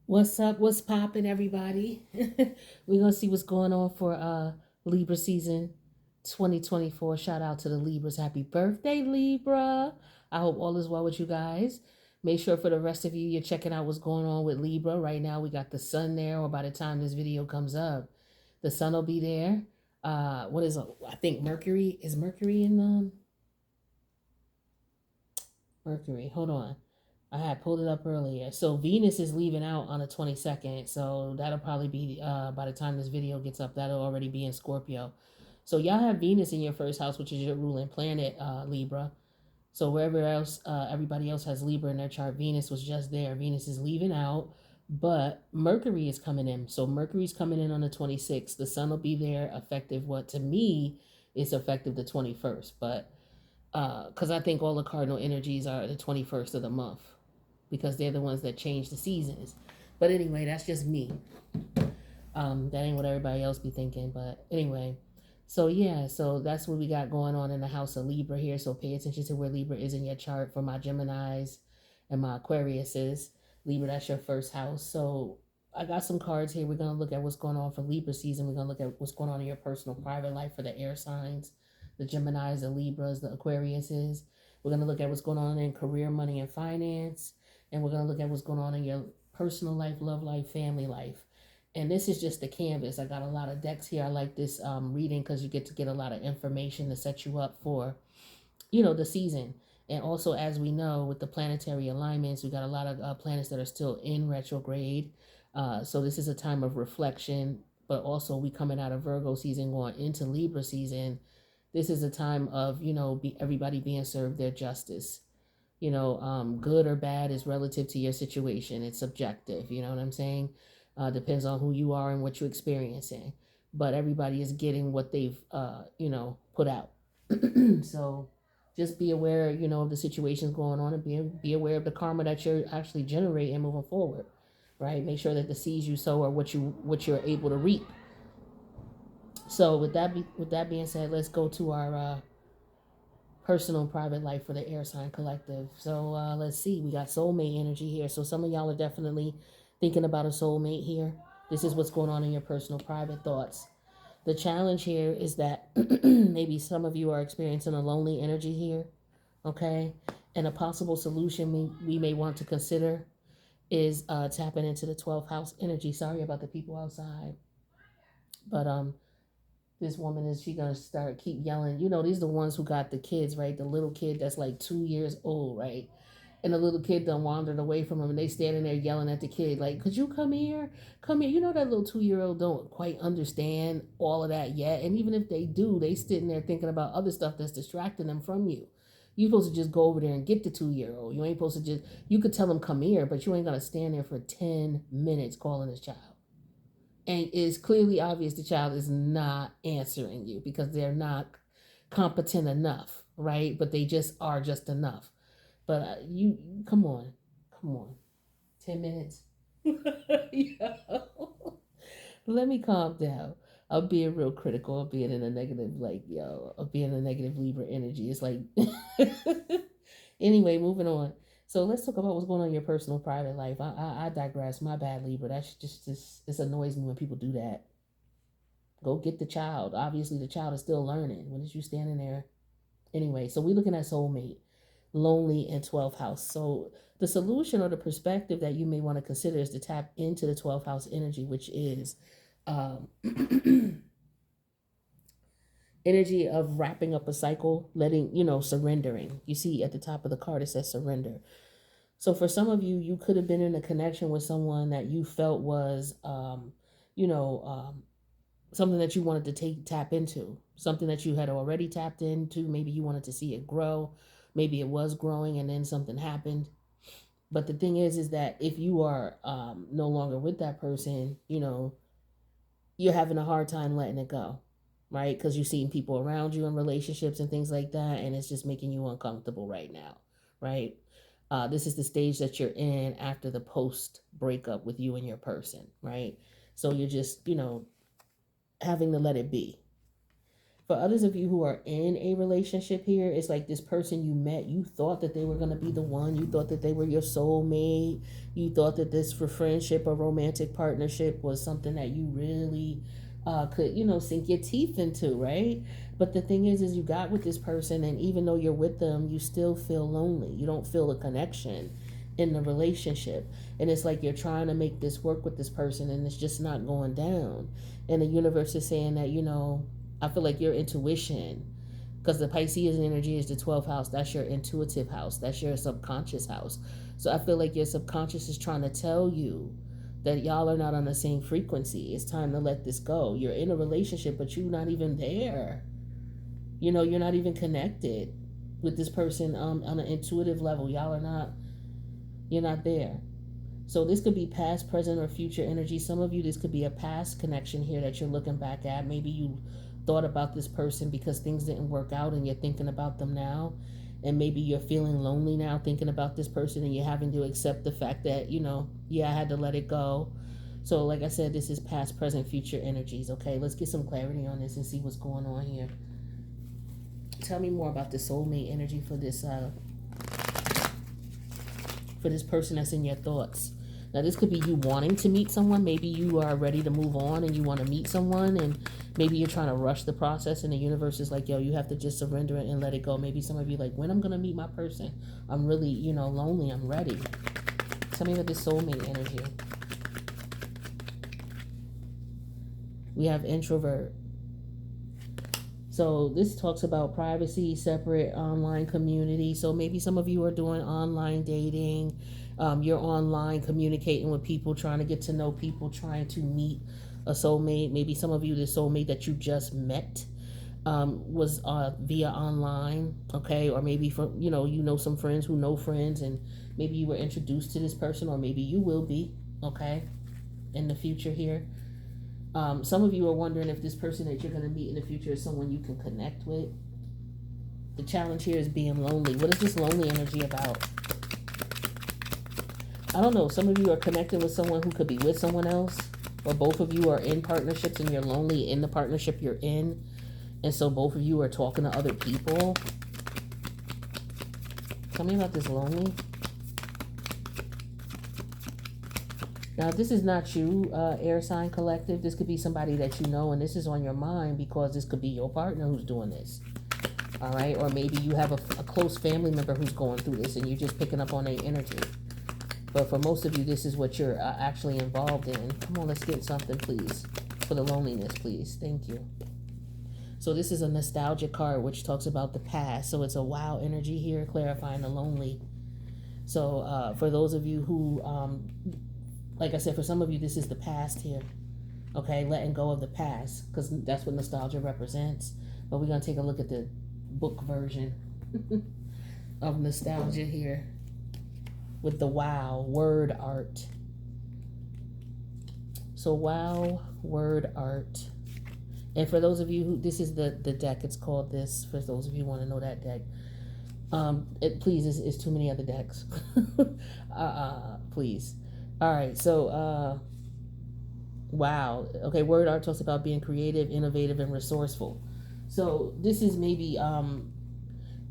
What's up? What's poppin', everybody? We're gonna see what's going on for Libra season 2024. Shout out to the Libras. Happy birthday, Libra. I hope all is well with you guys. Make sure for the rest of you, you're checking out what's going on with Libra. Right now, we got the sun there, or by the time this video comes up, the sun will be there. What is I think Mercury is Mercury in Mercury. Hold on. I had pulled it up earlier. So Venus is leaving out on the 22nd. So that'll probably be by the time this video gets up, that'll already be in Scorpio. So y'all have Venus in your first house, which is your ruling planet, Libra. So wherever else everybody else has Libra in their chart, Venus was just there. Venus is leaving out, but Mercury is coming in. So Mercury's coming in on the 26th. The sun will be there effective what to me is effective the 21st. But because I think all the cardinal energies are the 21st of the month because they're the ones that change the seasons. But anyway, that's just me. That ain't what everybody else be thinking. But anyway, so yeah, so that's what we got going on in the house of Libra here. So pay attention to where Libra is in your chart for my Geminis and my Aquariuses. Libra, that's your first house. So I got some cards here. We're going to look at what's going on for Libra season. We're going to look at what's going on in your personal private life for the air signs, the Geminis, the Libras, the Aquariuses. We're going to look at what's going on in career, money, and finance. And we're going to look at what's going on in your personal life, love life, family life. And this is just the canvas. I got a lot of decks here. I like this reading because you get to get a lot of information to set you up for, the season. And also, as we know, with the planetary alignments, we got a lot of planets that are still in retrograde. So this is a time of reflection, but also we coming out of Virgo season, going into Libra season. This is a time of, everybody being served their justice. Good or bad is relative to your situation. It's subjective. You know what I'm saying? Depends on who you are and what you're experiencing. But everybody is getting what they've, put out. So just be aware, of the situations going on and be aware of the karma that you're actually generating moving forward, right? Make sure that the seeds you sow are what you're able to reap. So with that being said, let's go to our personal and private life for the air sign collective. So let's see, we got soulmate energy here. So some of y'all are definitely thinking about a soulmate here. This is what's going on in your personal private thoughts. The challenge here is that maybe some of you are experiencing a lonely energy here, okay? And a possible solution we may want to consider is tapping into the 12th house energy. Sorry about the people outside. But this woman is she gonna start keep yelling? These are the ones who got the kids, right? The little kid that's like 2 years old, right? And the little kid done wandered away from him, and they standing there yelling at the kid, like, "Could you come here? Come here." That little 2-year-old don't quite understand all of that yet, and even if they do, they sitting there thinking about other stuff that's distracting them from you. You supposed to just go over there and get the 2-year-old. You ain't supposed to just. You could tell him come here, but you ain't gonna stand there for 10 minutes calling his child. And it's clearly obvious the child is not answering you because they're not competent enough, right? But they just are just enough. But you come on, 10 minutes. Yeah. Let me calm down. I'm being real critical of being in a negative, of being in a negative Libra energy. It's like, anyway, moving on. So let's talk about what's going on in your personal private life. I digress. My bad, Libra. That's just this annoys me when people do that. Go get the child. Obviously, the child is still learning. What is you standing there? Anyway, so we're looking at soulmate, lonely, and 12th house. So the solution or the perspective that you may want to consider is to tap into the 12th house energy, which is energy of wrapping up a cycle, letting, surrendering. You see at the top of the card, it says surrender. So for some of you, you could have been in a connection with someone that you felt was, something that you wanted to tap into, something that you had already tapped into. Maybe you wanted to see it grow. Maybe it was growing and then something happened. But the thing is that if you are no longer with that person, you're having a hard time letting it go, right? Because you're seeing people around you in relationships and things like that, and it's just making you uncomfortable right now, right? This is the stage that you're in after the post breakup with you and your person, right? So you're just, having to let it be. For others of you who are in a relationship here, it's like this person you met, you thought that they were going to be the one. You thought that they were your soulmate. You thought that this for friendship or romantic partnership was something that you really could, sink your teeth into, right? But the thing is you got with this person, and even though you're with them, you still feel lonely. You don't feel a connection in the relationship. And it's like you're trying to make this work with this person, and it's just not going down. And the universe is saying that, I feel like your intuition, because the Piscean energy is the 12th house, that's your intuitive house, that's your subconscious house. So I feel like your subconscious is trying to tell you that y'all are not on the same frequency. It's time to let this go. You're in a relationship, but you're not even there. You're not even connected with this person on an intuitive level. You're not there. So this could be past, present, or future energy. Some of you, this could be a past connection here that you're looking back at. Maybe you thought about this person because things didn't work out and you're thinking about them now. And maybe you're feeling lonely now thinking about this person, and you're having to accept the fact that, I had to let it go. So like I said, this is past, present, future energies. Okay, let's get some clarity on this and see what's going on here. Tell me more about the soulmate energy for this person that's in your thoughts. Now, this could be you wanting to meet someone. Maybe you are ready to move on and you want to meet someone, and maybe you're trying to rush the process, and the universe is like, yo, you have to just surrender it and let it go. Maybe some of you like, when I'm going to meet my person, I'm really, lonely, I'm ready. Tell me about this soulmate energy. We have introvert. So this talks about privacy, separate online community. So maybe some of you are doing online dating. You're online communicating with people, trying to get to know people, trying to meet a soulmate. Maybe some of you, the soulmate that you just met was via online, okay? Or maybe some friends who know friends, and maybe you were introduced to this person, or maybe you will be, okay, in the future here. Some of you are wondering if this person that you're going to meet in the future is someone you can connect with. The challenge here is being lonely. What is this lonely energy about? I don't know. Some of you are connecting with someone who could be with someone else, or both of you are in partnerships and you're lonely in the partnership you're in, and so both of you are talking to other people. Tell me about this lonely. Now, if this is not you, air sign collective, this could be somebody that you know, and this is on your mind because this could be your partner who's doing this. All right? Or maybe you have a close family member who's going through this and you're just picking up on their energy. But for most of you, this is what you're actually involved in. Come on, let's get something, please. For the loneliness, please. Thank you. So this is a nostalgia card, which talks about the past. So it's a wow energy here, clarifying the lonely. So for those of you who... like I said, for some of you, this is the past here. Okay, letting go of the past, because that's what nostalgia represents. But we're going to take a look at the book version of nostalgia here with the wow word art. So wow word art. And for those of you who, this is the deck, it's called this, for those of you who want to know that deck. Please, it's too many other decks. Please. All right, so, wow. Okay, word art talks about being creative, innovative, and resourceful. So this is maybe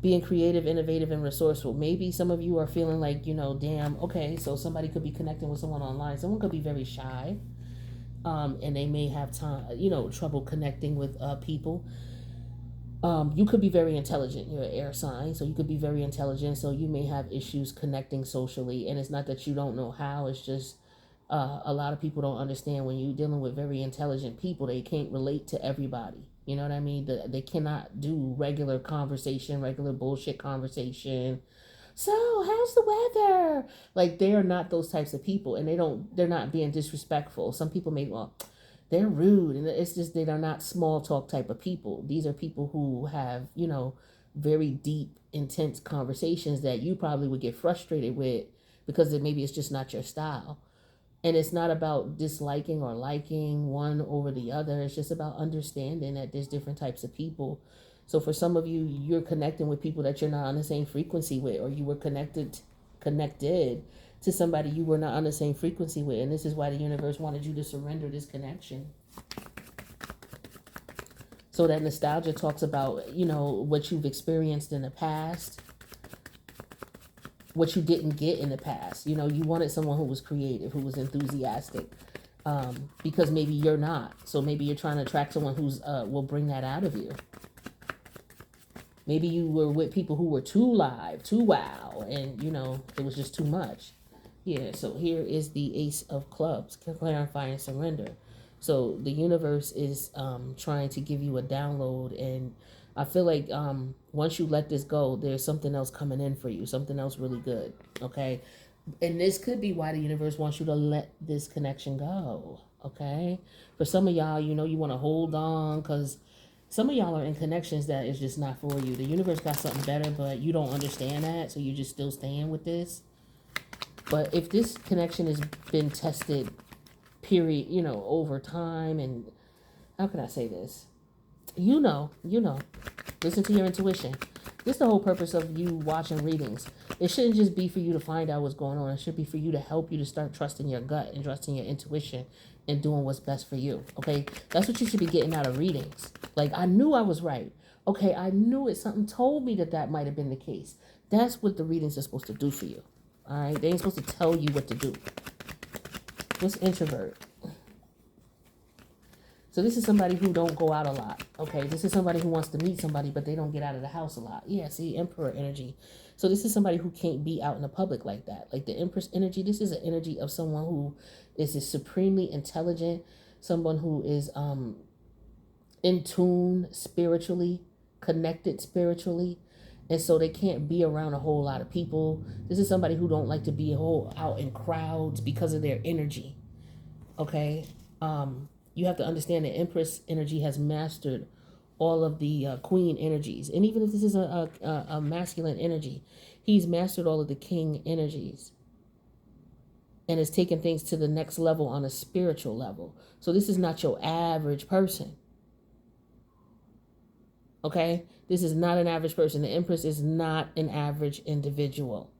being creative, innovative, and resourceful. Maybe some of you are feeling like, damn, okay, so somebody could be connecting with someone online. Someone could be very shy, and they may have trouble connecting with people. You could be very intelligent. You're an air sign, so you could be very intelligent. So you may have issues connecting socially, and it's not that you don't know how. It's just a lot of people don't understand when you're dealing with very intelligent people. They can't relate to everybody. You know what I mean? They cannot do regular conversation, regular bullshit conversation. So how's the weather? Like, they are not those types of people, and they're not being disrespectful. Some people may, they're rude, and it's just they are not small talk type of people. These are people who have, very deep, intense conversations that you probably would get frustrated with because maybe it's just not your style. And it's not about disliking or liking one over the other. It's just about understanding that there's different types of people. So for some of you, you're connecting with people that you're not on the same frequency with, or you were connected to somebody you were not on the same frequency with. And this is why the universe wanted you to surrender this connection. So that nostalgia talks about, what you've experienced in the past, what you didn't get in the past. You wanted someone who was creative, who was enthusiastic, because maybe you're not. So maybe you're trying to attract someone who's will bring that out of you. Maybe you were with people who were too live, too wow, and it was just too much. Yeah, so here is the Ace of Clubs, clarify and surrender. So the universe is trying to give you a download, and I feel like once you let this go, there's something else coming in for you, something else really good. Okay, and this could be why the universe wants you to let this connection go. Okay, for some of y'all, you want to hold on because some of y'all are in connections that is just not for you. The universe got something better, but you don't understand that, so you're just still staying with this. But if this connection has been tested, period, over time, and how can I say this? Listen to your intuition. This is the whole purpose of you watching readings. It shouldn't just be for you to find out what's going on. It should be for you to help you to start trusting your gut and trusting your intuition and doing what's best for you. Okay? That's what you should be getting out of readings. Like, I knew I was right. Okay, I knew it. Something told me that might have been the case. That's what the readings are supposed to do for you. All right? They ain't supposed to tell you what to do. What's introvert? So this is somebody who don't go out a lot. Okay, this is somebody who wants to meet somebody, but they don't get out of the house a lot. Yeah, see, Emperor energy. So this is somebody who can't be out in the public like that. Like the Empress energy, this is an energy of someone who is supremely intelligent, someone who is in tune spiritually, connected spiritually. And so they can't be around a whole lot of people. This is somebody who don't like to be out in crowds because of their energy. Okay? You have to understand that Empress energy has mastered all of the queen energies. And even if this is a masculine energy, he's mastered all of the king energies and has taken things to the next level on a spiritual level. So this is not your average person. Okay? This is not an average person. The Empress is not an average individual.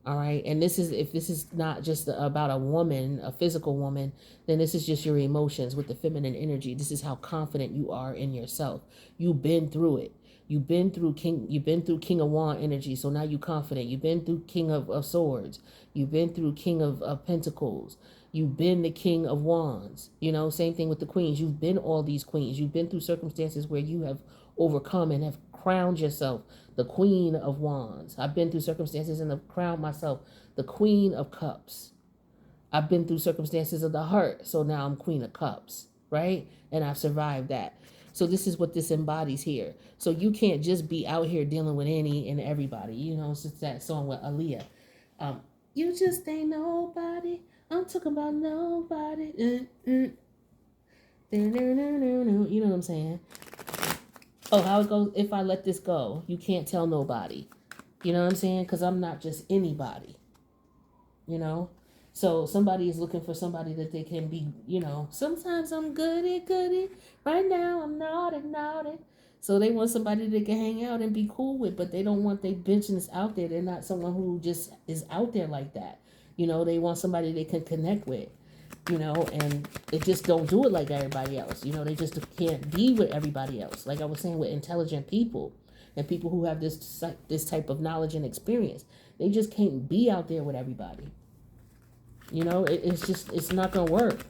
All right. And if this is not just about a woman, a physical woman, then this is just your emotions with the feminine energy. This is how confident you are in yourself. You've been through it. You've been through King of Wand energy. So now you're confident. You've been through King of Swords. You've been through King of Pentacles. You've been the King of Wands. Same thing with the queens. You've been all these queens. You've been through circumstances where you have overcome and have crowned yourself the Queen of Wands. I've been through circumstances and have crowned myself the Queen of Cups. I've been through circumstances of the heart, so now I'm Queen of Cups, right? And I've survived that. So this is what this embodies here. So you can't just be out here dealing with any and everybody. It's that song with Aaliyah. You just ain't nobody. I'm talking about nobody. You know what I'm saying? Oh, how it goes, if I let this go, you can't tell nobody. You know what I'm saying? Because I'm not just anybody. So somebody is looking for somebody that they can be, sometimes I'm goody. Right now I'm naughty. So they want somebody they can hang out and be cool with, but they don't want their business out there. They're not someone who just is out there like that. They want somebody they can connect with. And they just don't do it like everybody else. They just can't be with everybody else. Like I was saying, with intelligent people and people who have this type of knowledge and experience, they just can't be out there with everybody. It's not going to work.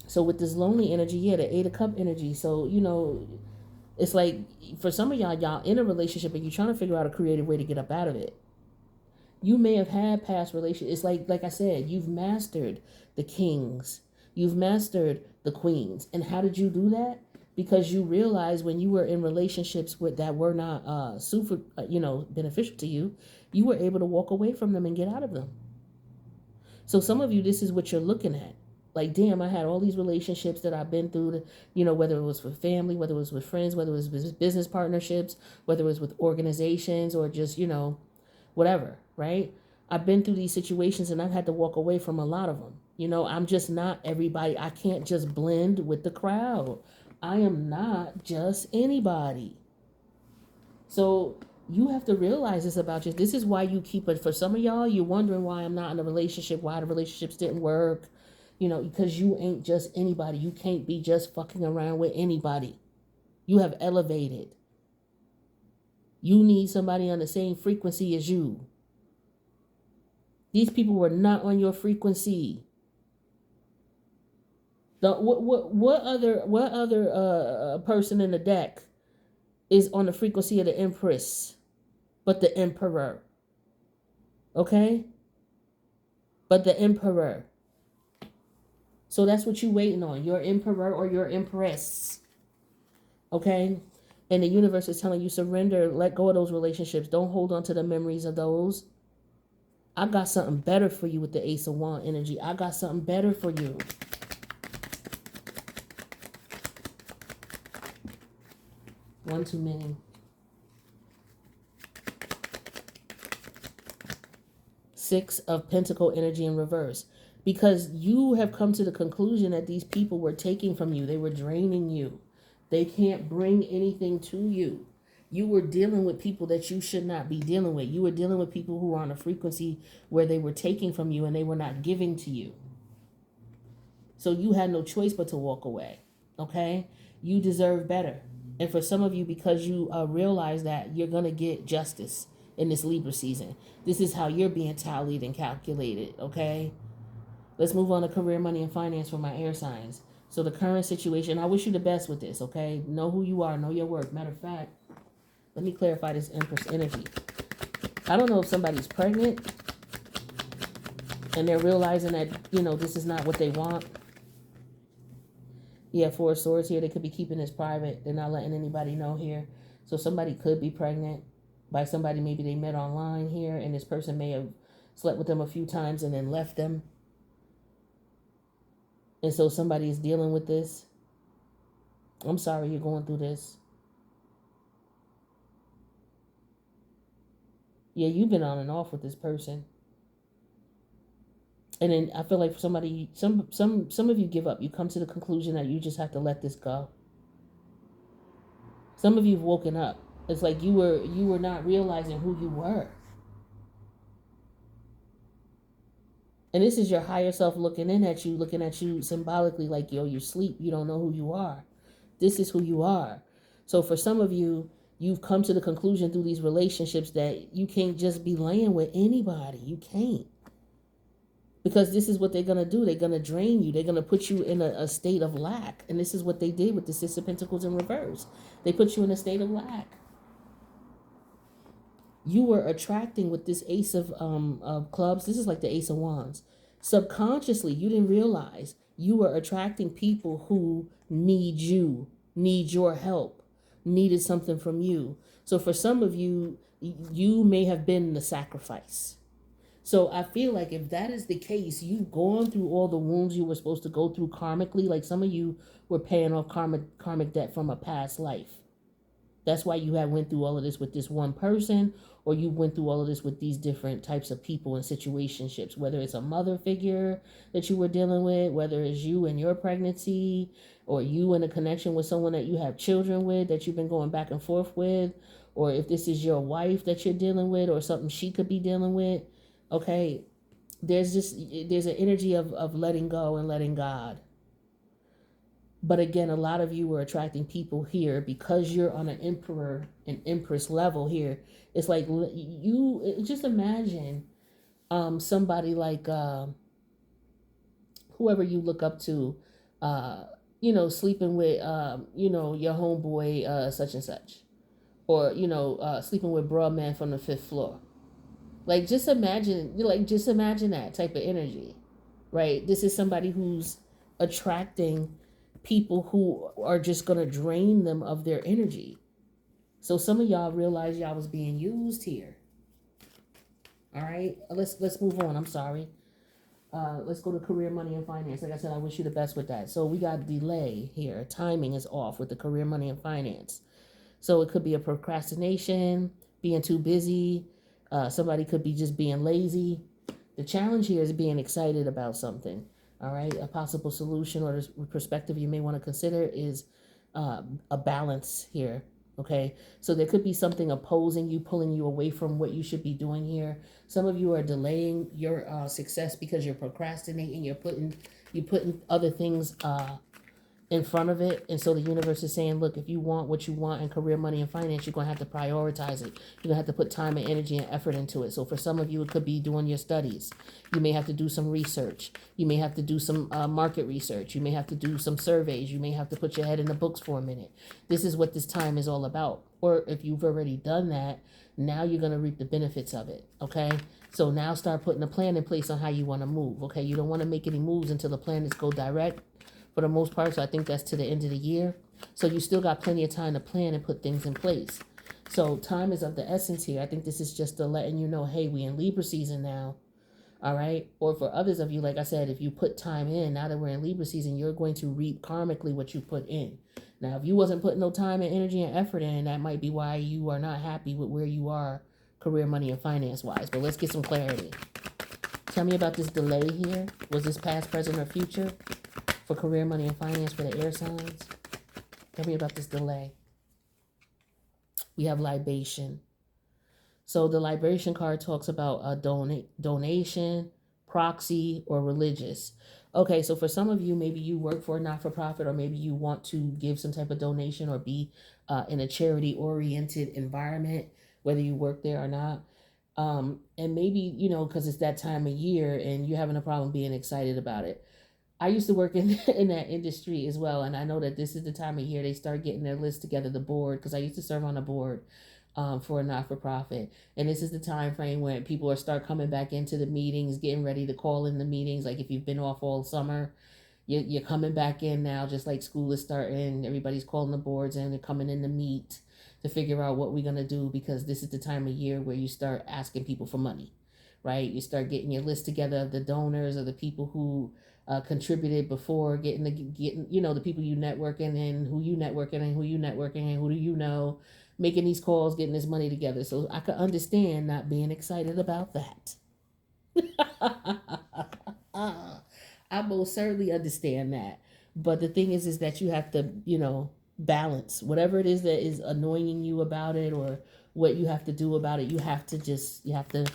So with this lonely energy, the 8 of Cup energy. So, it's like for some of y'all in a relationship and you're trying to figure out a creative way to get up out of it. You may have had past relations. It's like I said, you've mastered the kings. You've mastered the queens. And how did you do that? Because you realized when you were in relationships that were not super, beneficial to you, you were able to walk away from them and get out of them. So some of you, this is what you're looking at. Like, damn, I had all these relationships that I've been through, whether it was with family, whether it was with friends, whether it was with business partnerships, whether it was with organizations or just, whatever, right? I've been through these situations and I've had to walk away from a lot of them. I'm just not everybody. I can't just blend with the crowd. I am not just anybody. So you have to realize this about you. This is why you keep it. For some of y'all, you're wondering why I'm not in a relationship, why the relationships didn't work. You know, because you ain't just anybody. You can't be just fucking around with anybody. You have elevated. You need somebody on the same frequency as you. These people were not on your frequency. What other person in the deck is on the frequency of the Empress, but the Emperor? Okay, but the Emperor. So that's what you waiting on, your Emperor or your Empress. Okay, and the universe is telling you surrender, let go of those relationships. Don't hold on to the memories of those. I got something better for you with the Ace of Wands energy. I got something better for you. One too many. Six of Pentacle energy in reverse. Because you have come to the conclusion that these people were taking from you. They were draining you. They can't bring anything to you. You were dealing with people that you should not be dealing with. You were dealing with people who were on a frequency where they were taking from you and they were not giving to you. So you had no choice but to walk away. Okay? You deserve better. And for some of you, because you realize that you're going to get justice in this Libra season. This is how you're being tallied and calculated. Okay? Let's move on to career, money, and finance for my air signs. So the current situation, I wish you the best with this, okay? Know who you are, know your worth. Matter of fact, let me clarify this Empress energy. I don't know if somebody's pregnant and they're realizing that, you know, this is not what they want. Yeah, Four of Swords here. They could be keeping this private. They're not letting anybody know here. So somebody could be pregnant by somebody maybe they met online here, and this person may have slept with them a few times and then left them. And so somebody is dealing with this. I'm sorry you're going through this. Yeah, you've been on and off with this person. And then I feel like for somebody, some of you give up. You come to the conclusion that you just have to let this go. Some of you've woken up. It's like you were not realizing who you were. And this is your higher self looking at you symbolically like, yo, you sleep. You don't know who you are. This is who you are. So for some of you, you've come to the conclusion through these relationships that you can't just be laying with anybody. You can't. Because this is what they're going to do. They're going to drain you. They're going to put you in a state of lack. And this is what they did with the Six of Pentacles in reverse. They put you in a state of lack. You were attracting with this Ace of Clubs. This is like the Ace of Wands. Subconsciously, you didn't realize you were attracting people who need you, need your help, needed something from you. So for some of you, you may have been the sacrifice. So I feel like if that is the case, you've gone through all the wounds you were supposed to go through karmically. Like some of you were paying off karmic debt from a past life. That's why you have went through all of this with this one person, or you went through all of this with these different types of people and situationships, whether it's a mother figure that you were dealing with, whether it's you and your pregnancy, or you in a connection with someone that you have children with that you've been going back and forth with, or if this is your wife that you're dealing with or something she could be dealing with. Okay, there's an energy of letting go and letting God. But again, a lot of you were attracting people here because you're on an emperor and empress level here. It's like you just imagine somebody like whoever you look up to, sleeping with your homeboy such and such, or sleeping with bruh man from the fifth floor. Like just imagine that type of energy, right? This is somebody who's attracting people who are just going to drain them of their energy. So some of y'all realize y'all was being used here. All right, let's move on. I'm sorry. Let's go to career, money, and finance. Like I said, I wish you the best with that. So we got delay here. Timing is off with the career, money, and finance. So it could be a procrastination, being too busy. Somebody could be just being lazy. The challenge here is being excited about something. All right, a possible solution or perspective you may want to consider is a balance here. Okay, so there could be something opposing you, pulling you away from what you should be doing here. Some of you are delaying your success because you're procrastinating. You're putting other things in front of it. And so the universe is saying, look, if you want what you want in career, money, and finance, you're going to have to prioritize it. You're going to have to put time and energy and effort into it. So for some of you, it could be doing your studies. You may have to do some research. You may have to do some market research. You may have to do some surveys. You may have to put your head in the books for a minute. This is what this time is all about. Or if you've already done that, now you're going to reap the benefits of it. Okay. So now start putting a plan in place on how you want to move. Okay. You don't want to make any moves until the plan is go direct for the most part. So I think that's to the end of the year. So you still got plenty of time to plan and put things in place. So time is of the essence here. I think this is just letting you know, hey, we in Libra season now. All right. Or for others of you, like I said, if you put time in, now that we're in Libra season, you're going to reap karmically what you put in. Now, if you wasn't putting no time and energy and effort in, that might be why you are not happy with where you are career, money, and finance wise. But let's get some clarity. Tell me about this delay here. Was this past, present, or future? For career, money, and finance for the air signs. Tell me about this delay. We have libation. So the libation card talks about a donation, proxy, or religious. Okay, so for some of you, maybe you work for a not-for-profit, or maybe you want to give some type of donation or be in a charity-oriented environment, whether you work there or not. And maybe, because it's that time of year and you're having a problem being excited about it. I used to work in that industry as well, and I know that this is the time of year they start getting their list together, the board, because I used to serve on a board for a not-for-profit, and this is the time frame when people start coming back into the meetings, getting ready to call in the meetings. Like if you've been off all summer, you're coming back in now, just like school is starting. Everybody's calling the boards and they're coming in to meet to figure out what we're going to do, because this is the time of year where you start asking people for money, right? You start getting your list together of the donors, or the people who contributed before, getting the people you networking and who you networking and who you networking and who do you know, making these calls, getting this money together. So I could understand not being excited about that. I most certainly understand that. But the thing is that you have to, balance whatever it is that is annoying you about it, or what you have to do about it. You have to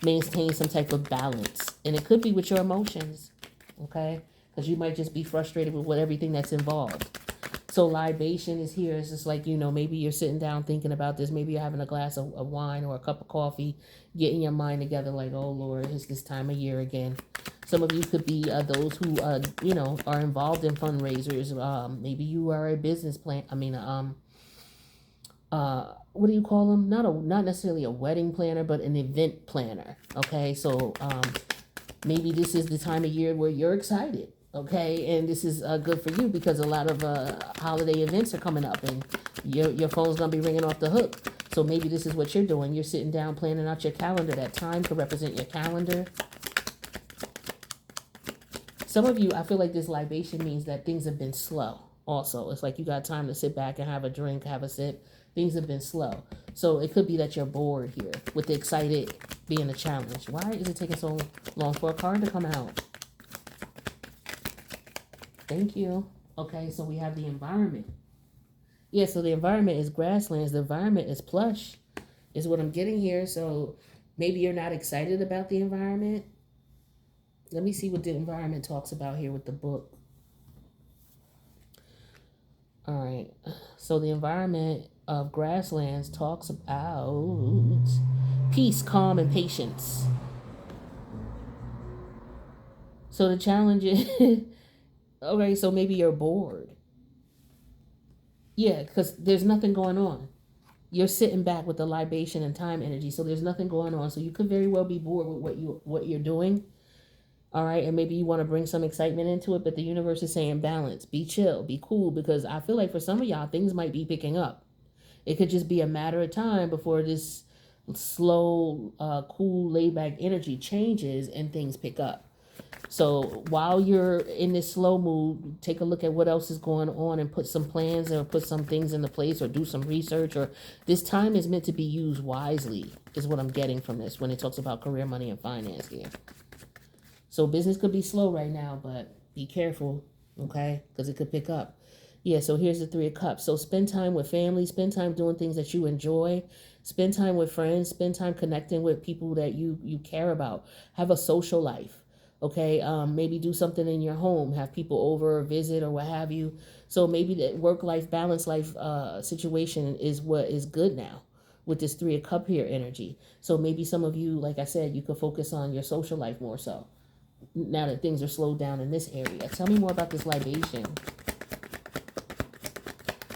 maintain some type of balance. And it could be with your emotions. Okay, because you might just be frustrated with everything that's involved. So libation is here. It's just like, maybe you're sitting down thinking about this. Maybe you're having a glass of wine or a cup of coffee, getting your mind together like, oh Lord, it's this time of year again. Some of you could be those who are involved in fundraisers. Maybe you are a business plan. What do you call them? Not necessarily a wedding planner, but an event planner. Okay, so maybe this is the time of year where you're excited, okay? And this is good for you because a lot of holiday events are coming up, and your phone's going to be ringing off the hook. So maybe this is what you're doing. You're sitting down planning out your calendar. That time could represent your calendar. Some of you, I feel like this libation means that things have been slow also. It's like you got time to sit back and have a drink, have a sip. Things have been slow. So it could be that you're bored here, with the excited being a challenge. Why is it taking so long for a card to come out? Thank you. Okay, so we have the environment. Yeah, so the environment is grasslands. The environment is plush, is what I'm getting here. So maybe you're not excited about the environment. Let me see what the environment talks about here with the book. All right, so the environment of grasslands talks about peace, calm, and patience. So the challenge is, okay, so maybe you're bored. Yeah, because there's nothing going on. You're sitting back with the libation and time energy, so there's nothing going on. So you could very well be bored with what you're doing. All right, and maybe you want to bring some excitement into it, but the universe is saying balance, be chill, be cool, because I feel like for some of y'all, things might be picking up. It could just be a matter of time before this slow, cool, laid back energy changes and things pick up. So while you're in this slow mood, take a look at what else is going on and put some plans or put some things into place or do some research. Or this time is meant to be used wisely, is what I'm getting from this when it talks about career, money, and finance here. So business could be slow right now, but be careful, okay? Because it could pick up. Yeah, so here's the Three of Cups. So spend time with family, spend time doing things that you enjoy, spend time with friends, spend time connecting with people that you care about. Have a social life. Okay, maybe do something in your home, have people over or visit or what have you. So maybe that work life balance life situation is what is good now with this Three of Cup here energy. So maybe some of you, like I said, you could focus on your social life more so now that things are slowed down in this area. Tell me more about this libation.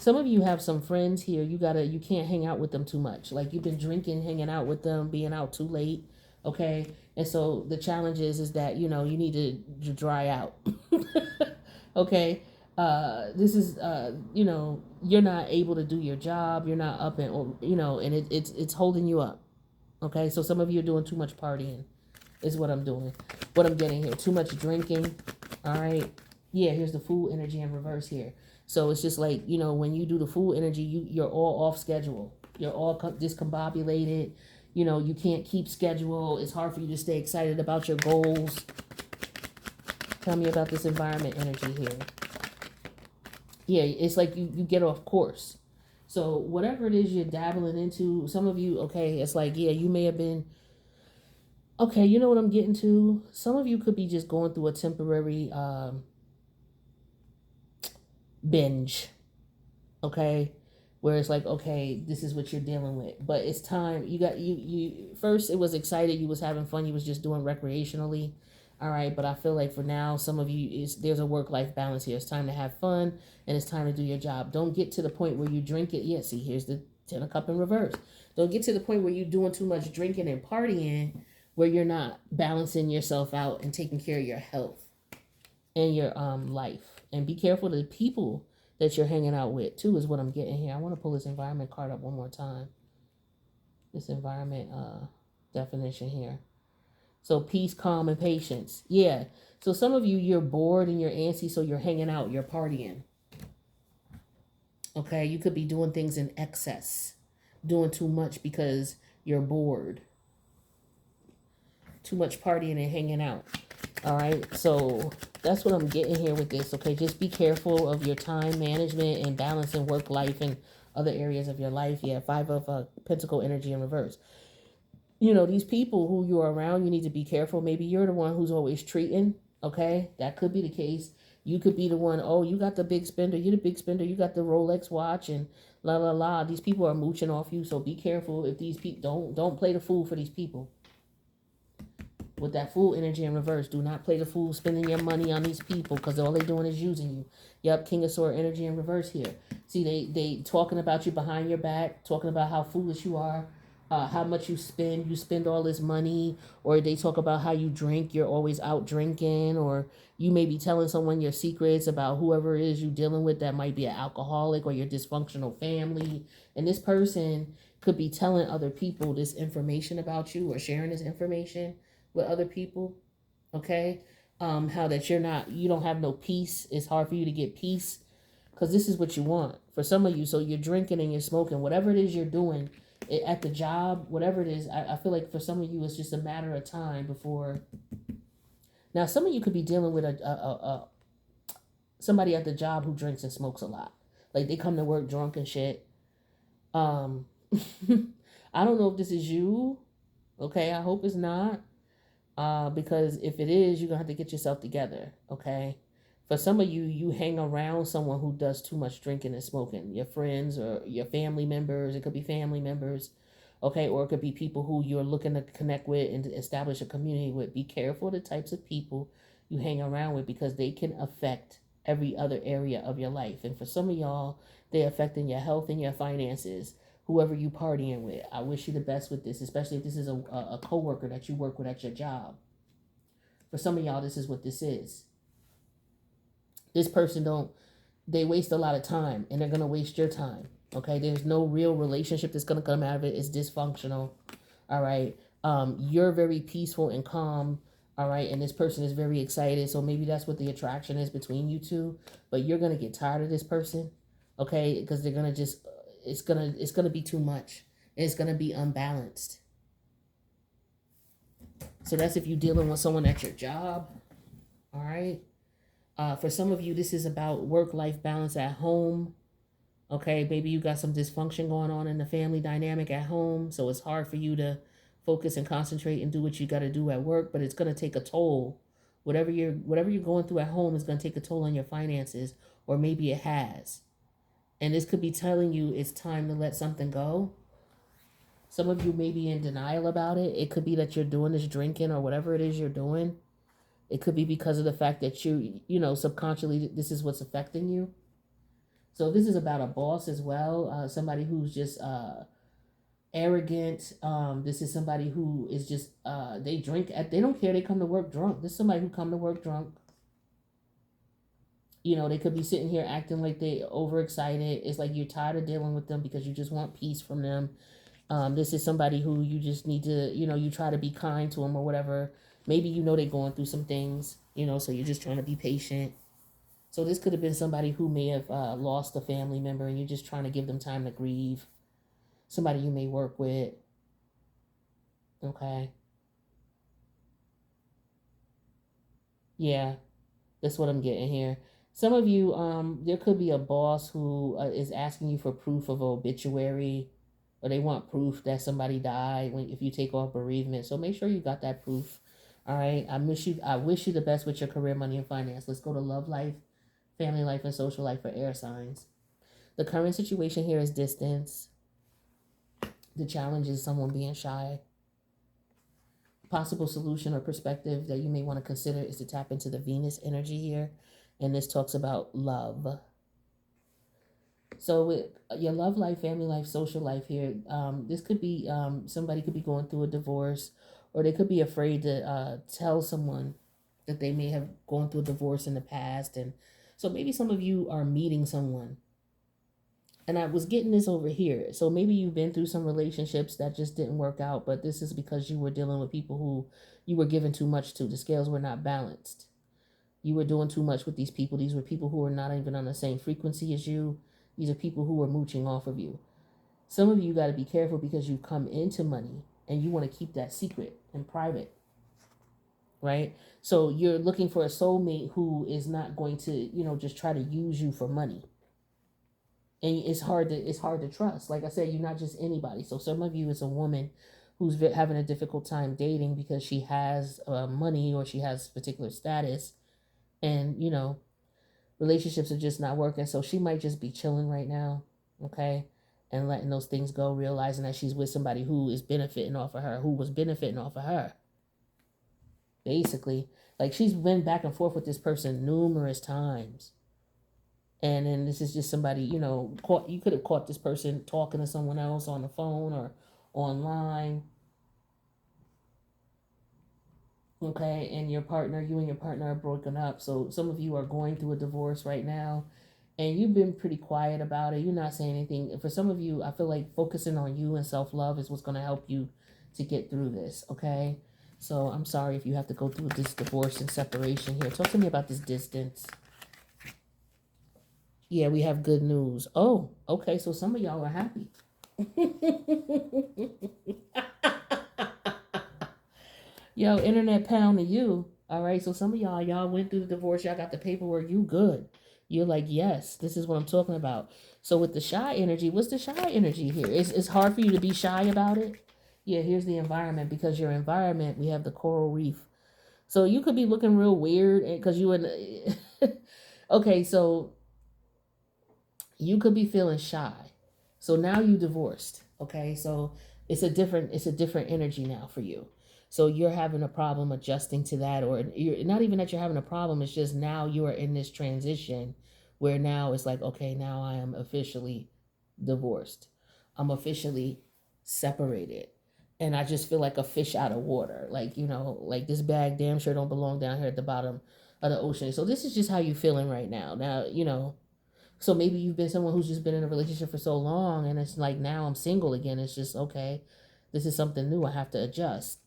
Some of you have some friends here. You can't hang out with them too much. Like you've been drinking, hanging out with them, being out too late. Okay. And so the challenge is that, you need to dry out. Okay. This is, you're not able to do your job. You're not up and it's holding you up. Okay. So some of you are doing too much partying is what I'm doing. What I'm getting here. Too much drinking. All right. Yeah. Here's the Fool energy in reverse here. So it's just like, when you do the Fool energy, you're all off schedule. You're all discombobulated. You can't keep schedule. It's hard for you to stay excited about your goals. Tell me about this environment energy here. Yeah, it's like you get off course. So whatever it is you're dabbling into, some of you, okay, it's like, yeah, you may have been, okay, you know what I'm getting to? Some of you could be just going through a temporary binge, okay, where it's like, okay, this is what you're dealing with, but it's time. You first it was excited, you was having fun, you was just doing recreationally, all right, but I feel like for now some of you there's a work-life balance here. It's time to have fun and it's time to do your job. Don't get to the point where you drink it. Yeah, see, here's the 10 of Cup in reverse. Don't get to the point where you're doing too much drinking and partying where you're not balancing yourself out and taking care of your health and your life. And be careful of the people that you're hanging out with too, is what I'm getting here. I want to pull this environment card up one more time. This environment definition here. So peace, calm, and patience. Yeah. So some of you, you're bored and you're antsy, so you're hanging out, you're partying. Okay, you could be doing things in excess, doing too much because you're bored. Too much partying and hanging out. All right, so that's what I'm getting here with this. Okay, just be careful of your time management and balancing work life and other areas of your life. Yeah, 5 of Pentacle energy in reverse. These people who you're around, you need to be careful. Maybe you're the one who's always treating. Okay, that could be the case. You could be the one, oh, you got the big spender, you're the big spender, you got the Rolex watch and la la la. These people are mooching off you, so be careful if these people don't play the fool for these people. With that Fool energy in reverse, do not play the fool spending your money on these people because all they're doing is using you. Yep, King of Sword energy in reverse here. See, they talking about you behind your back, talking about how foolish you are, how much you spend all this money, or they talk about how you drink, you're always out drinking, or you may be telling someone your secrets about whoever it is you're dealing with that might be an alcoholic or your dysfunctional family. And this person could be telling other people this information about you or sharing this information with other people. Okay, how that you don't have no peace. It's hard for you to get peace because this is what you want for some of you. So you're drinking and you're smoking, whatever it is you're doing at the job, whatever it is. I feel like for some of you it's just a matter of time before. Now some of you could be dealing with a somebody at the job who drinks and smokes a lot. Like they come to work drunk and shit. um I don't know if this is you. Okay, I hope it's not. Because if it is, you're gonna have to get yourself together, okay? For some of you, you hang around someone who does too much drinking and smoking. Your friends or your family members. It could be family members, okay? Or it could be people who you're looking to connect with and establish a community with. Be careful of the types of people you hang around with because they can affect every other area of your life. And for some of y'all, they're affecting your health and your finances. Whoever you partying with, I wish you the best with this, especially if this is a coworker that you work with at your job. For some of y'all, this is what this is. This person they waste a lot of time and they're going to waste your time. Okay, there's no real relationship that's going to come out of it. It's dysfunctional. All right, you're very peaceful and calm. All right, and this person is very excited. So maybe that's what the attraction is between you two. But you're going to get tired of this person, okay? Because they're going to just it's gonna be too much. It's gonna be unbalanced. So that's if you're dealing with someone at your job. All right. For some of you, this is about work-life balance at home. Okay, maybe you got some dysfunction going on in the family dynamic at home, so it's hard for you to focus and concentrate and do what you got to do at work, but it's going to take a toll. Whatever you're going through at home is going to take a toll on your finances, or maybe it has. And this could be telling you it's time to let something go. Some of you may be in denial about it. It could be that you're doing this drinking or whatever it is you're doing. It could be because of the fact that subconsciously, this is what's affecting you. So this is about a boss as well, somebody who's just arrogant. This is somebody who is just they drink they don't care. They come to work drunk. This is somebody who come to work drunk. They could be sitting here acting like they overexcited. It's like you're tired of dealing with them because you just want peace from them. This is somebody who you just need to, you try to be kind to them or whatever. Maybe they're going through some things, so you're just trying to be patient. So this could have been somebody who may have lost a family member and you're just trying to give them time to grieve. Somebody you may work with. Okay. Yeah, that's what I'm getting here. Some of you, there could be a boss who is asking you for proof of obituary, or they want proof that somebody died if you take off bereavement. So make sure you got that proof. All right. I wish you the best with your career, money, and finance. Let's go to love life, family life, and social life for air signs. The current situation here is distance. The challenge is someone being shy. Possible solution or perspective that you may want to consider is to tap into the Venus energy here. And this talks about love. So with your love life, family life, social life here, this could be somebody could be going through a divorce, or they could be afraid to tell someone that they may have gone through a divorce in the past. And so maybe some of you are meeting someone. And I was getting this over here. So maybe you've been through some relationships that just didn't work out, but this is because you were dealing with people who you were giving too much to. The scales were not balanced. You were doing too much with these people. These were people who were not even on the same frequency as you. These are people who were mooching off of you. Some of you got to be careful because you come into money and you want to keep that secret and private, right? So you're looking for a soulmate who is not going to, just try to use you for money. And it's hard to trust. Like I said, you're not just anybody. So some of you is a woman who's having a difficult time dating because she has money or she has particular status, and relationships are just not working. So she might just be chilling right now, okay, and letting those things go, realizing that she's with somebody who is benefiting off of her, who was benefiting off of her. Basically, like she's been back and forth with this person numerous times. And then this is just somebody, you could have caught this person talking to someone else on the phone or online. Okay, and you and your partner are broken up. So some of you are going through a divorce right now, and you've been pretty quiet about it. You're not saying anything. For some of you, I feel like focusing on you and self-love is what's going to help you to get through this, okay? So I'm sorry if you have to go through this divorce and separation here. Talk to me about this distance. Yeah, we have good news. Oh, okay. So some of y'all are happy. Yo, internet pound to you. All right. So some of y'all went through the divorce. Y'all got the paperwork. You good. You're like, yes, this is what I'm talking about. So with the shy energy, what's the shy energy here? It's hard for you to be shy about it. Yeah, here's the environment. Because your environment, we have the coral reef. So you could be looking real weird because you would. Okay, so you could be feeling shy. So now you divorced. Okay, so it's a different energy now for you. So you're having a problem adjusting to that, or you're not even that you're having a problem. It's just now you are in this transition where now it's like, okay, now I am officially divorced. I'm officially separated. And I just feel like a fish out of water. Like, like this bag damn sure don't belong down here at the bottom of the ocean. So this is just how you're feeling right now. Now, so maybe you've been someone who's just been in a relationship for so long and it's like now I'm single again. It's just okay. This is something new. I have to adjust.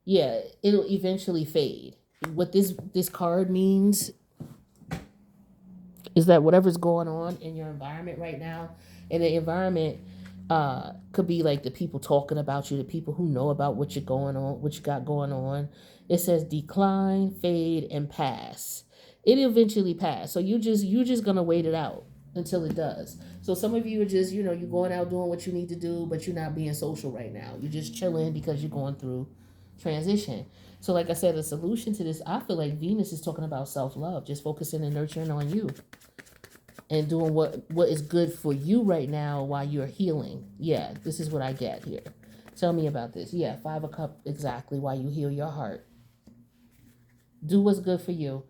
Yeah, it'll eventually fade. What this card means is that whatever's going on in your environment right now, and the environment could be like the people talking about you, the people who know about what you're going on, what you got going on. It says decline, fade, and pass. It eventually pass. So you just gonna wait it out until it does. So some of you are just, you're going out doing what you need to do, but you're not being social right now. You're just chilling because you're going through transition. So like I said, the solution to this, I feel like Venus is talking about self-love, just focusing and nurturing on you and doing what is good for you right now while you're healing. Yeah, this is what I get here. Tell me about this. Yeah, 5 of Cups, exactly, while you heal your heart. Do what's good for you.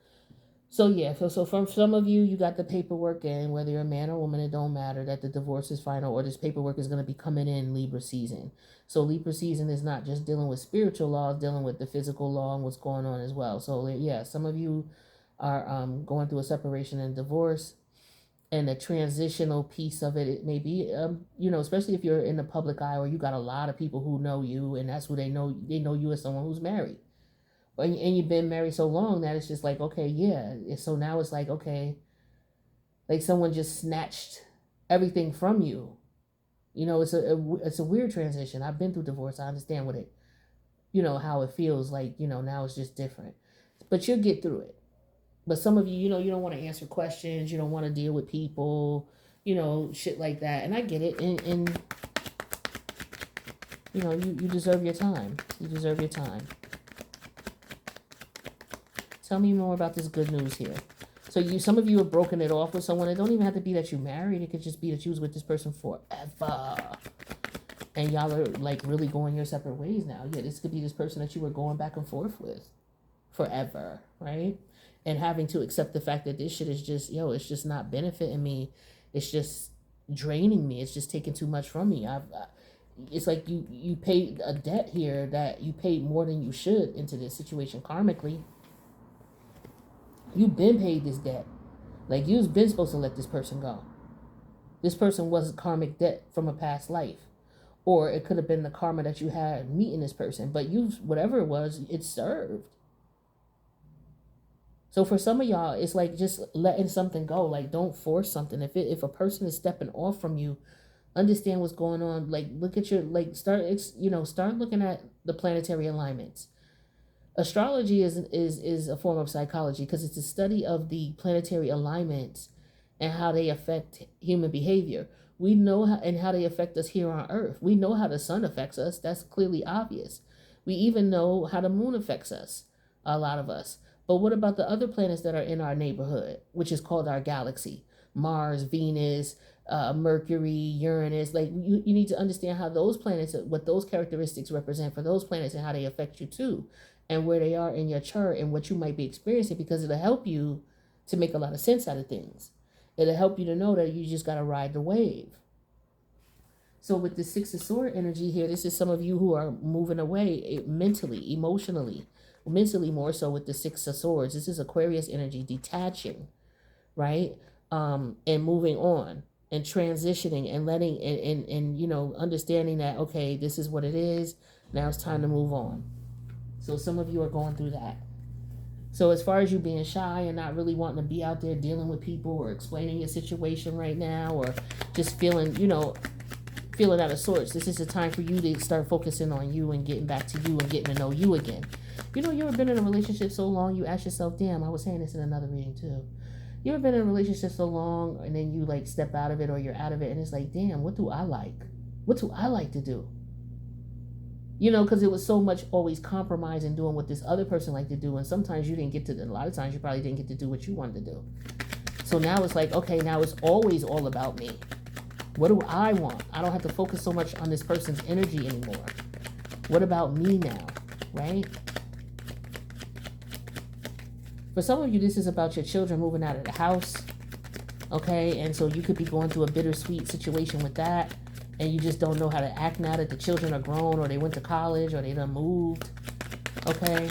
So yeah, so from some of you, you got the paperwork in, whether you're a man or woman, it don't matter that the divorce is final or this paperwork is going to be coming in Libra season. So Libra season is not just dealing with spiritual laws, dealing with the physical law and what's going on as well. So yeah, some of you are going through a separation and divorce, and the transitional piece of it. It may be, especially if you're in the public eye or you got a lot of people who know you, and that's who they know. They know you as someone who's married. And you've been married so long that it's just like, okay, yeah. So now it's like, okay, like someone just snatched everything from you. It's a weird transition. I've been through divorce. I understand what it, how it feels like. Now it's just different, but you'll get through it. But some of you, you don't want to answer questions. You don't want to deal with people, shit like that. And I get it. And you deserve your time. You deserve your time. Tell me more about this good news here. So some of you have broken it off with someone. It don't even have to be that you married. It could just be that you was with this person forever. And y'all are like really going your separate ways now. Yeah, this could be this person that you were going back and forth with forever, right? And having to accept the fact that this shit is just, it's just not benefiting me. It's just draining me. It's just taking too much from me. It's like you paid a debt here that you paid more than you should into this situation karmically. You've been paid this debt. Like, you've been supposed to let this person go. This person was karmic debt from a past life. Or it could have been the karma that you had meeting this person. But whatever it was, it served. So for some of y'all, it's like just letting something go. Like, don't force something. If a person is stepping off from you, understand what's going on. Like, look at start looking at the planetary alignments. Astrology is a form of psychology because it's a study of the planetary alignments and how they affect human behavior. We know how they affect us here on Earth. We know how the sun affects us. That's clearly obvious. We even know how the moon affects us, a lot of us. But what about the other planets that are in our neighborhood, which is called our galaxy? Mars, Venus, Mercury, Uranus. Like, you need to understand how those planets, what those characteristics represent for those planets and how they affect you too, and where they are in your chart and what you might be experiencing, because it'll help you to make a lot of sense out of things. It'll help you to know that you just got to ride the wave. So with the Six of Swords energy here, this is some of you who are moving away mentally, emotionally, mentally more so with the Six of Swords. This is Aquarius energy, detaching, right? And moving on and transitioning and letting and understanding that, okay, this is what it is. Now it's time to move on. So some of you are going through that. So as far as you being shy and not really wanting to be out there dealing with people or explaining your situation right now, or just feeling out of sorts, this is a time for you to start focusing on you and getting back to you and getting to know you again. You ever been in a relationship so long, you ask yourself, damn, I was saying this in another reading too. You ever been in a relationship so long and then you like step out of it or you're out of it and it's like, damn, what do I like? What do I like to do? Because it was so much always compromising doing what this other person liked to do. And sometimes you didn't get to, a lot of times you probably didn't get to do what you wanted to do. So now it's like, okay, now it's always all about me. What do I want? I don't have to focus so much on this person's energy anymore. What about me now, right? For some of you, this is about your children moving out of the house, okay? And so you could be going through a bittersweet situation with that, and you just don't know how to act now that the children are grown, or they went to college, or they done moved, okay?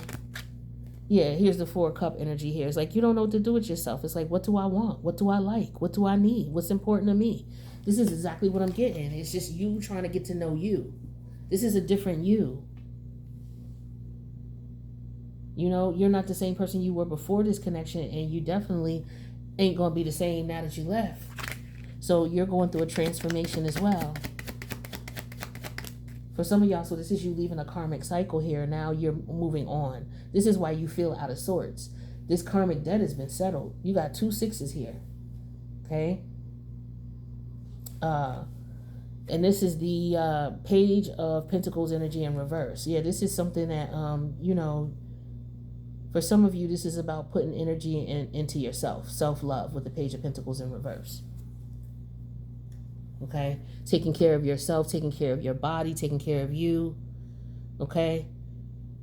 Yeah, here's the Four of Cups energy here. It's like you don't know what to do with yourself. It's like, what do I want? What do I like? What do I need? What's important to me? This is exactly what I'm getting. It's just you trying to get to know you. This is a different you. You're not the same person you were before this connection, and you definitely ain't going to be the same now that you left. So you're going through a transformation as well. For some of y'all, so this is you leaving a karmic cycle here. Now you're moving on. This is why you feel out of sorts. This karmic debt has been settled. You got 2 sixes here. Okay. And this is the Page of Pentacles energy in reverse. Yeah, this is something that, you know, for some of you, this is about putting energy into yourself, self-love with the Page of Pentacles in reverse. Okay? Taking care of yourself, taking care of your body, taking care of you. Okay?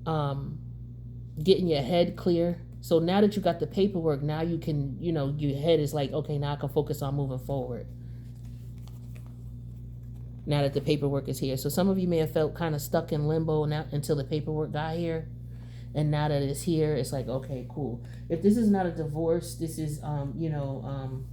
Getting your head clear. So now that you got the paperwork, now you can, you know, your head is like, okay, now I can focus on moving forward. Now that the paperwork is here. So some of you may have felt kind of stuck in limbo now until the paperwork got here. And now that it's here, it's like, okay, cool. If this is not a divorce, this is, you know,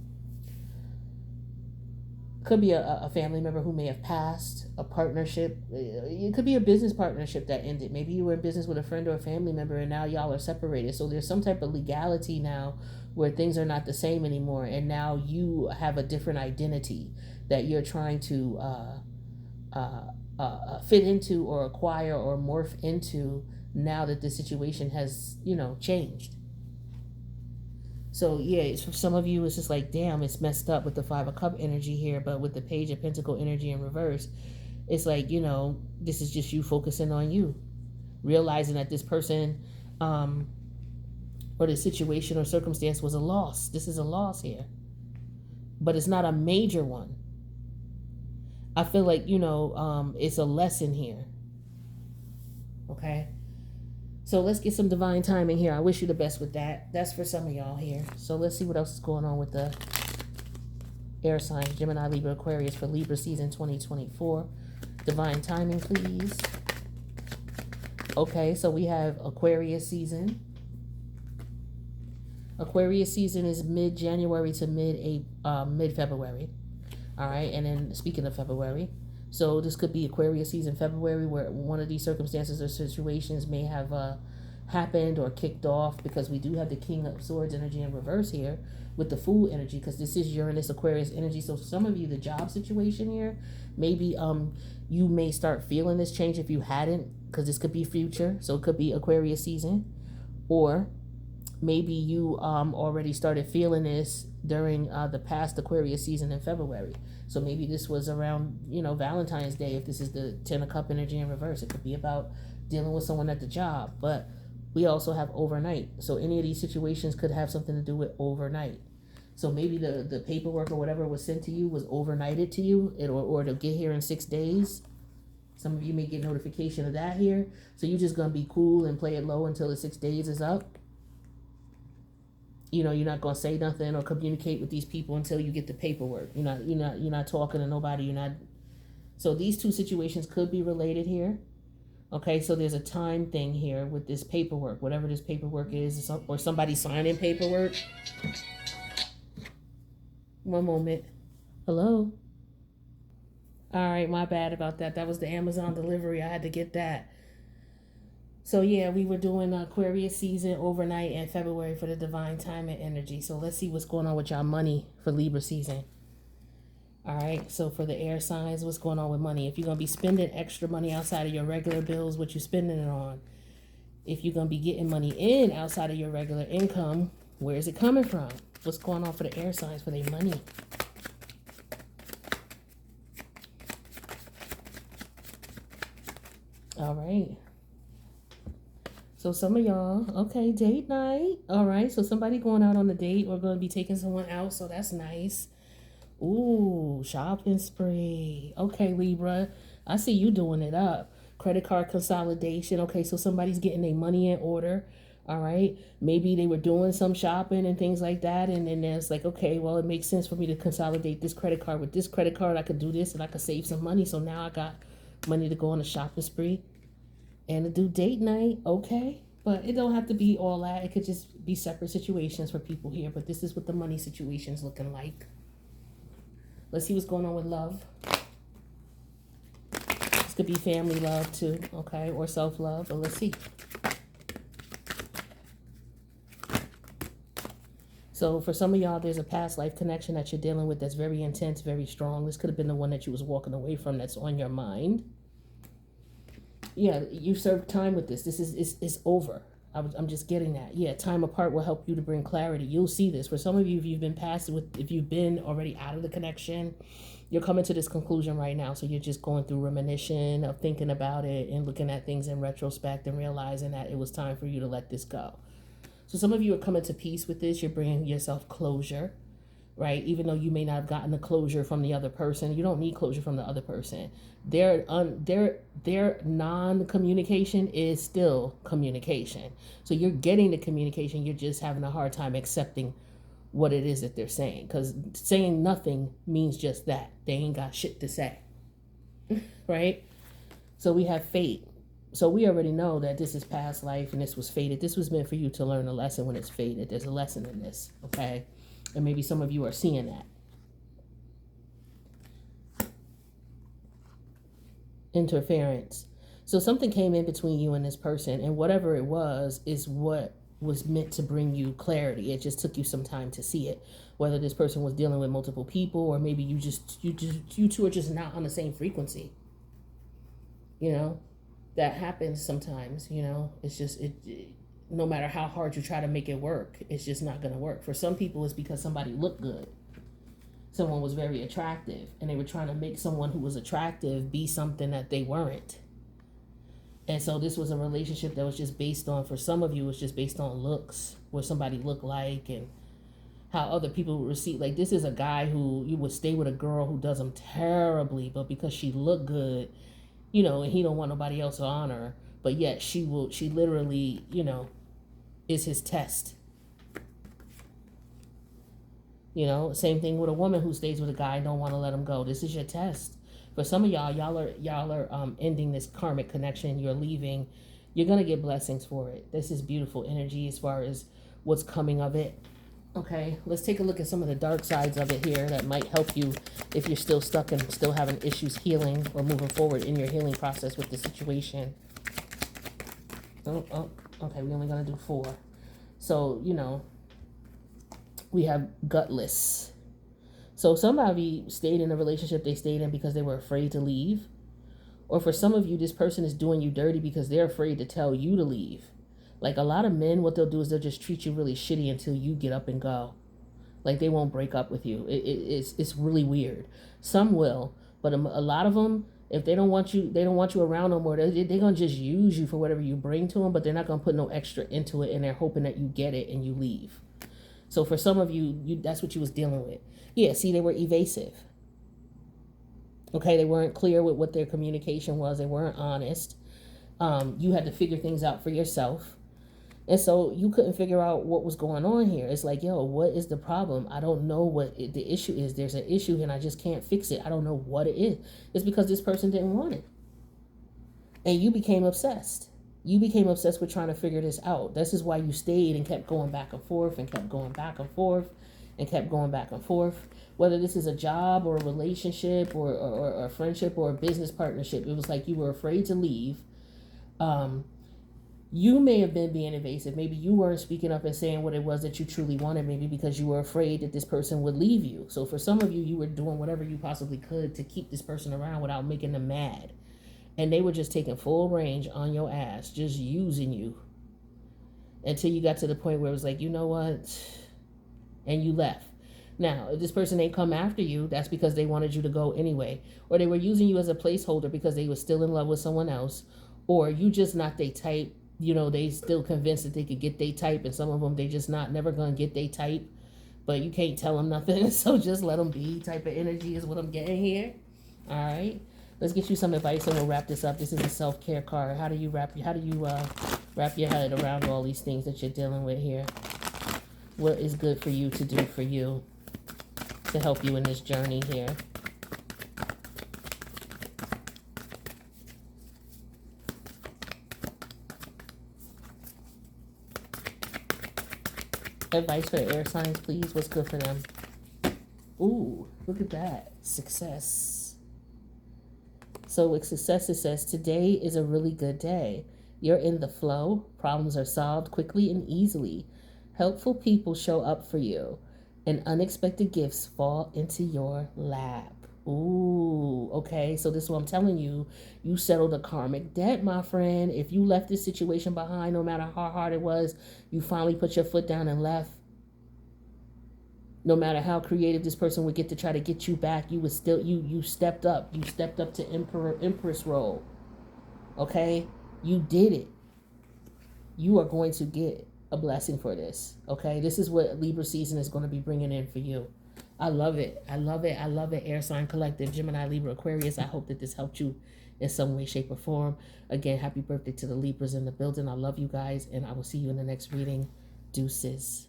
could be a family member who may have passed, a partnership. It could be a business partnership that ended. Maybe you were in business with a friend or a family member and now y'all are separated. So there's some type of legality now where things are not the same anymore. And now you have a different identity that you're trying to fit into or acquire or morph into now that the situation has, you know, changed. So yeah, it's, for some of you, it's just like, damn, it's messed up with the 5 of Cup energy here, but with the Page of Pentacle energy in reverse, it's like, you know, this is just you focusing on you, realizing that this person or the situation or circumstance was a loss. This is a loss here, but it's not a major one. I feel like, you know, it's a lesson here. Okay. So let's get some divine timing here. I wish you the best with that. That's for some of y'all here. So let's see what else is going on with the air signs. Gemini, Libra, Aquarius for Libra season 2024. Divine timing, please. Okay, so we have Aquarius season. Aquarius season is mid-January to mid-February. All right, and then speaking of February, so this could be Aquarius season February, where one of these circumstances or situations may have happened or kicked off, because we do have the King of Swords energy in reverse here with the Fool energy, because this is Uranus Aquarius energy. So for some of you, the job situation here, maybe you may start feeling this change if you hadn't, because this could be future. So it could be Aquarius season, or maybe you already started feeling this during the past Aquarius season in February. So maybe this was around, you know, Valentine's Day. If this is the 10 of Cup energy in reverse, it could be about dealing with someone at the job. But we also have overnight. So any of these situations could have something to do with overnight. So maybe the paperwork or whatever was sent to you was overnighted to you, or to get here in 6 days. Some of you may get notification of that here. So you're just going to be cool and play it low until the 6 days is up. You know, you're not going to say nothing or communicate with these people until you get the paperwork. You're not talking to nobody. You're not. So these two situations could be related here. Okay, so there's a time thing here with this paperwork, whatever this paperwork is, or somebody signing paperwork. One moment. Hello. All right, my bad about that. That was the Amazon delivery. I had to get that. So yeah, we were doing Aquarius season overnight in February for the divine time and energy. So let's see what's going on with y'all money for Libra season. All right, so for the air signs, what's going on with money? If you're going to be spending extra money outside of your regular bills, what you spending it on? If you're going to be getting money in outside of your regular income, where is it coming from? What's going on for the air signs for their money? All right. So some of y'all, okay, date night. All right, so somebody going out on a date or going to be taking someone out, so that's nice. Ooh, shopping spree. Okay, Libra, I see you doing it up. Credit card consolidation. Okay, so somebody's getting their money in order. All right, maybe they were doing some shopping and things like that, and then it's like, okay, well, it makes sense for me to consolidate this credit card with this credit card. I could do this and I could save some money, so now I got money to go on a shopping spree and to do date night. Okay, but it don't have to be all that. It could just be separate situations for people here, but this is what the money situation's looking like. Let's see what's going on with love. This could be family love too, okay, or self-love, but let's see. So for some of y'all, there's a past life connection that you're dealing with that's very intense, very strong. This could have been the one that you was walking away from that's on your mind. Yeah, you served time with this. This is over. I'm just getting that. Yeah, time apart will help you to bring clarity. You'll see this. For some of you, if you've been already out of the connection, you're coming to this conclusion right now. So you're just going through reminiscing of thinking about it and looking at things in retrospect and realizing that it was time for you to let this go. So some of you are coming to peace with this. You're bringing yourself closure, right? Even though you may not have gotten the closure from the other person, you don't need closure from the other person. Their non-communication is still communication. So you're getting the communication. You're just having a hard time accepting what it is that they're saying, because saying nothing means just that. They ain't got shit to say, right? So we have fate. So we already know that this is past life and this was fated. This was meant for you to learn a lesson when it's fated. There's a lesson in this, okay? And maybe some of you are seeing that. Interference. So something came in between you and this person, and whatever it was is what was meant to bring you clarity. It just took you some time to see it. Whether this person was dealing with multiple people, or maybe you two are just not on the same frequency. You know, that happens sometimes. You know, it's just no matter how hard you try to make it work, it's just not going to work. For some people, it's because somebody looked good. Someone was very attractive, and they were trying to make someone who was attractive be something that they weren't. And so this was a relationship that was just based on, for some of you, it's just based on looks, what somebody looked like and how other people would receive. Like, this is a guy who you would stay with a girl who does him terribly, but because she looked good, you know, and he don't want nobody else to honor her, but yet she literally, you know, is his test. You know, same thing with a woman who stays with a guy and don't want to let him go. This is your test. For some of y'all are ending this karmic connection. You're leaving. You're gonna get blessings for it. This is beautiful energy as far as what's coming of it. Okay, let's take a look at some of the dark sides of it here that might help you if you're still stuck and still having issues healing or moving forward in your healing process with the situation. Okay, we're only gonna do 4. So, you know, we have gutless. So somebody stayed in a relationship they stayed in because they were afraid to leave. Or for some of you, this person is doing you dirty because they're afraid to tell you to leave. Like, a lot of men, what they'll do is they'll just treat you really shitty until you get up and go. Like, they won't break up with you. It's really weird. Some will, but a lot of them, if they don't want you around no more, they're going to just use you for whatever you bring to them, but they're not going to put no extra into it, and they're hoping that you get it and you leave. So for some of you, that's what you was dealing with. Yeah, see, they were evasive. Okay, they weren't clear with what their communication was. They weren't honest. You had to figure things out for yourself. And so you couldn't figure out what was going on here. It's like, yo, what is the problem? I don't know what the issue is. There's an issue and I just can't fix it. I don't know what it is. It's because this person didn't want it. And you became obsessed. You became obsessed with trying to figure this out. This is why you stayed and kept going back and forth and kept going back and forth and kept going back and forth. Whether this is a job or a relationship or a friendship or a business partnership, it was like you were afraid to leave. You may have been being evasive. Maybe you weren't speaking up and saying what it was that you truly wanted, maybe because you were afraid that this person would leave you. So for some of you, you were doing whatever you possibly could to keep this person around without making them mad. And they were just taking full range on your ass, just using you. Until you got to the point where it was like, you know what? And you left. Now, if this person ain't come after you, that's because they wanted you to go anyway. Or they were using you as a placeholder because they were still in love with someone else. Or you just not they type. You know, they still convinced that they could get they type. And some of them, they just never going to get they type. But you can't tell them nothing. So just let them be type of energy is what I'm getting here. All right. Let's get you some advice and we'll wrap this up. This is a self-care card. How do you wrap your head around all these things that you're dealing with here? What is good for you to do for you to help you in this journey here? Advice for the air signs, please. What's good for them? Ooh, look at that. Success. So with success, it says, today is a really good day. You're in the flow. Problems are solved quickly and easily. Helpful people show up for you. And unexpected gifts fall into your lap. Ooh, okay. So this is what I'm telling you. You settled a karmic debt, my friend. If you left this situation behind, no matter how hard it was, you finally put your foot down and left. No matter how creative this person would get to try to get you back, you would still you stepped up. You stepped up to empress role. Okay? You did it. You are going to get a blessing for this. Okay? This is what Libra season is going to be bringing in for you. I love it. I love it. I love it. Air sign collective, Gemini, Libra, Aquarius. I hope that this helped you in some way, shape, or form. Again, happy birthday to the Libras in the building. I love you guys, and I will see you in the next reading. Deuces.